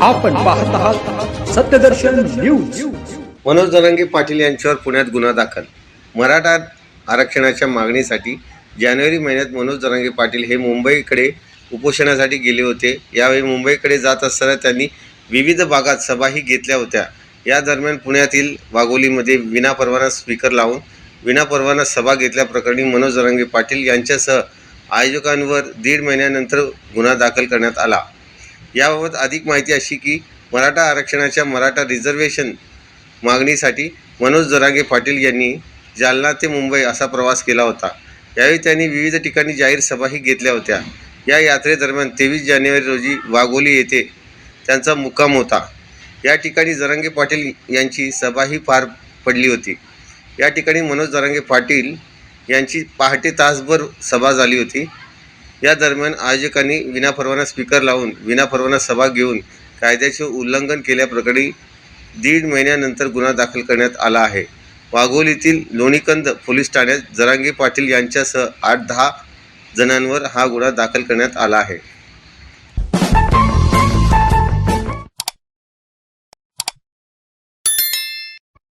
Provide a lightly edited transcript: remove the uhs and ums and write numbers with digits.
आपण पाहत आहात सत्यदर्शन न्यूज। मनोज जरांगे पाटील यांच्यावर पुण्यात गुन्हा दाखल। मराठा आरक्षणाच्या मागणीसाठी जानेवारी महिन्यात मनोज जरांगे पाटील हे मुंबईकडे उपोषणासाठी गेले होते। यावेळी मुंबईकडे जात असताना त्यांनी विविध भागात सभाही घेतल्या होत्या। या दरम्यान पुण्यातील वाघोलीमध्ये विनापरवाना स्पीकर लावून विनापरवाना सभा घेतल्याप्रकरणी मनोज जरांगे पाटील यांच्यासह आयोजकांवर 1.5 महिन्यानंतर गुन्हा दाखल करण्यात आला। याबाबत अधिक माहिती अशी की मराठा आरक्षणाच्या मराठा रिझर्वेशन मागणीसाठी मनोज जरांगे पाटील यांनी जालना ते मुंबई असा प्रवास केला होता। यावेळी त्यांनी विविध ठिकाणी जाहीर सभाही घेतल्या होत्या। या यात्रेदरम्यान 23 जानेवारी रोजी वाघोली येथे त्यांचा मुक्काम होता। या ठिकाणी जरांगे पाटील यांची सभाही पार पडली होती। या ठिकाणी मनोज जरांगे पाटील यांची पहाटे तासभर सभा झाली होती। या दरम्यान आयोजकांनी विनापरवाना स्पीकर लावून विनापरवाना सभा घेऊन कायद्याचे उल्लंघन केल्याप्रकरणी 1.5 महिन्यानंतर गुन्हा दाखल करण्यात आला आहे। वाघोलीतील लोणीकंद पोलीस ठाण्यात जरांगे पाटील यांच्यासह 8-10 जणांवर हा गुन्हा दाखल करण्यात आला आहे।